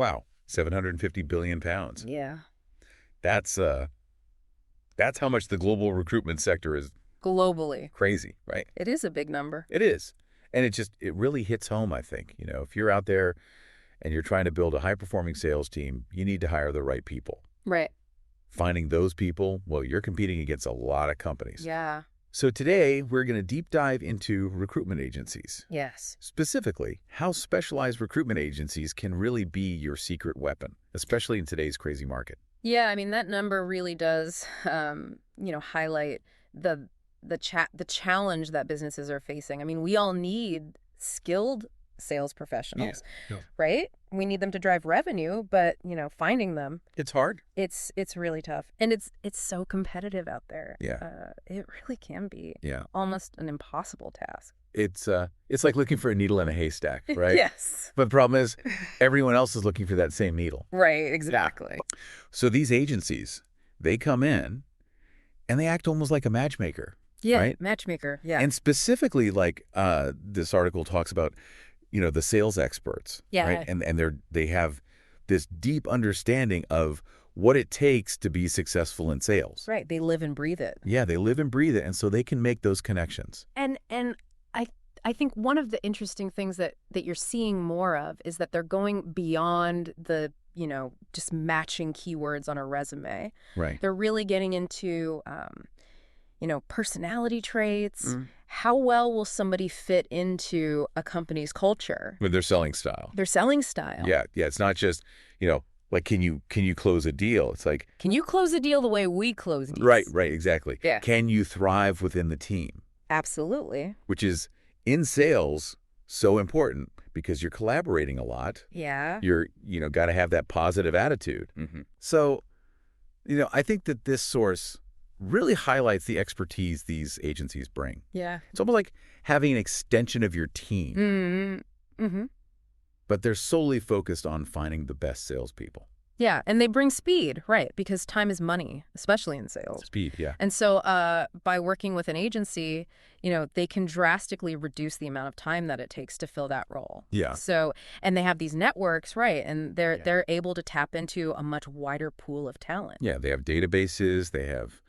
Wow, 750 billion pounds. Yeah. That's how much the global recruitment sector is Globally. crazy, right? It is a big number. It is. And it really hits home, I think. If you're out there and you're trying to build a high-performing sales team, you need to hire the right people. Right. Finding those people, well, you're competing against a lot of companies. Yeah. So today, we're going to deep dive into recruitment agencies. Yes. Specifically, how specialized recruitment agencies can really be your secret weapon, especially in today's crazy market. Yeah, I mean, that number really does, highlight the challenge that businesses are facing. I mean, we all need skilled sales professionals, Yeah. right? We need them to drive revenue, but, finding them, It's hard. it's really tough. And it's so competitive out there. Yeah. It really can be Yeah. almost an impossible task. It's like looking for a needle in a haystack, right? Yes. But the problem is everyone else is looking for that same needle. Right, exactly. So these agencies, they come in and they act almost like a matchmaker. Yeah, right? matchmaker, yeah. And specifically, like this article talks about, the sales experts, Yeah. right? And they have this deep understanding of what it takes to be successful in sales. Right, they live and breathe it. Yeah, they live and breathe it, and so they can make those connections. And I think one of the interesting things that you're seeing more of is that they're going beyond the, just matching keywords on a resume. Right. They're really getting into, personality traits. How well will somebody fit into a company's culture? With their selling style. Their selling style. Yeah, it's not just, like, can you close a deal? It's like, Can you close a deal the way we close deals? right, exactly. Yeah. Can you thrive within the team? Absolutely. Which is, in sales, so important because you're collaborating a lot. Yeah. You're, got to have that positive attitude. So, I think that this source really highlights the expertise these agencies bring. Yeah. It's almost like having an extension of your team. But they're solely focused on finding the best salespeople. Yeah, and they bring speed, right, because time is money, especially in sales. Speed, yeah. And so by working with an agency, they can drastically reduce the amount of time that it takes to fill that role. Yeah. So, and they have these networks, right, and they're able to tap into a much wider pool of talent. Yeah, they have databases, they have,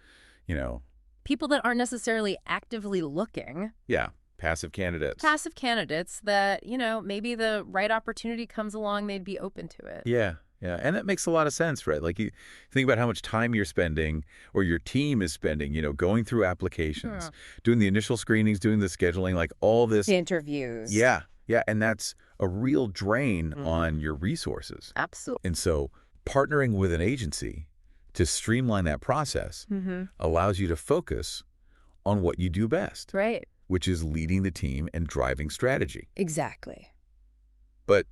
people that aren't necessarily actively looking. Yeah, passive candidates. Passive candidates that, maybe the right opportunity comes along, they'd be open to it. Yeah, and that makes a lot of sense, right? Like, you think about how much time you're spending or your team is spending, going through applications, doing the initial screenings, doing the scheduling, like all this. Interviews. Yeah, and that's a real drain on your resources. Absolutely. And so partnering with an agency to streamline that process allows you to focus on what you do best. Right. Which is leading the team and driving strategy. Exactly. But,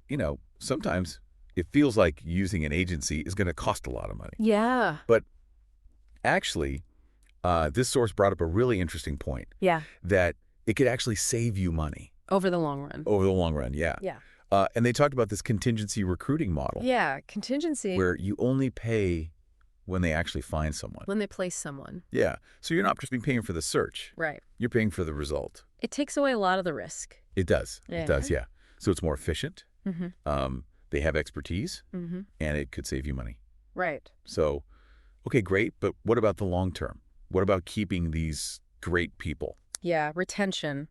sometimes it feels like using an agency is going to cost a lot of money. Yeah. But actually, this source brought up a really interesting point. Yeah. That it could actually save you money. Over the long run. Over the long run, yeah. Yeah. And they talked about this contingency recruiting model. Yeah, contingency. Where you only pay when they actually find someone. When they place someone. Yeah. So you're not just paying for the search. Right. You're paying for the result. It takes away a lot of the risk. It does. Yeah. It does, yeah. So it's more efficient. They have expertise, and it could save you money. Right. So, okay, great. But what about the long term? What about keeping these great people? Yeah, retention.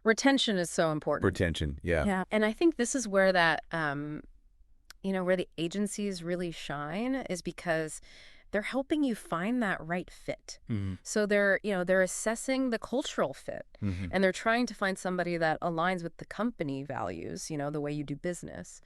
Retention is so important. Retention, yeah. Yeah, and I think this is where that, where the agencies really shine is because they're helping you find that right fit. So they're assessing the cultural fit, and they're trying to find somebody that aligns with the company values, the way you do business.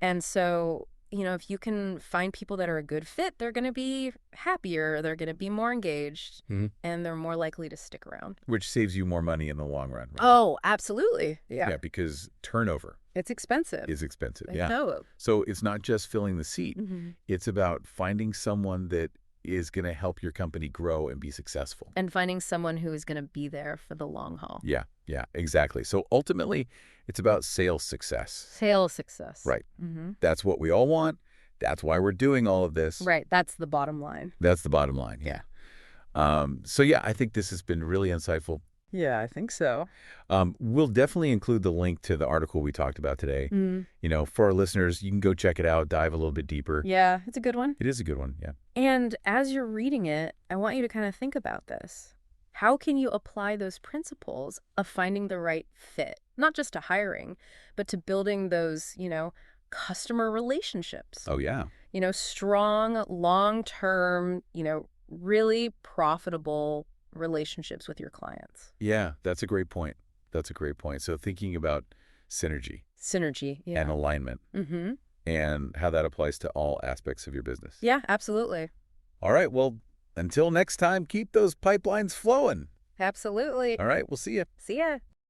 And so, if you can find people that are a good fit, they're going to be happier, they're going to be more engaged, and they're more likely to stick around. Which saves you more money in the long run. Right? Oh, absolutely. Yeah. Yeah, because turnover It's expensive. is expensive. I Yeah. know. So it's not just filling the seat. It's about finding someone that is going to help your company grow and be successful. And finding someone who is going to be there for the long haul. Yeah, exactly. So ultimately, it's about sales success. Sales success. Right. That's what we all want. That's why we're doing all of this. Right. That's the bottom line. That's the bottom line. Yeah. So, I think this has been really insightful. Yeah, I think so. We'll definitely include the link to the article we talked about today. Mm. For our listeners, you can go check it out, dive a little bit deeper. Yeah, it's a good one. It is a good one, yeah. And as you're reading it, I want you to kind of think about this. How can you apply those principles of finding the right fit, not just to hiring, but to building those, customer relationships? Oh, yeah. Strong, long-term, really profitable relationships with your clients. Yeah, that's a great point. That's a great point. So thinking about synergy Synergy, and yeah. alignment Mm-hmm. and how that applies to all aspects of your business. Yeah, absolutely. All right, well, until next time, keep those pipelines flowing. Absolutely. All right, we'll see you. See ya.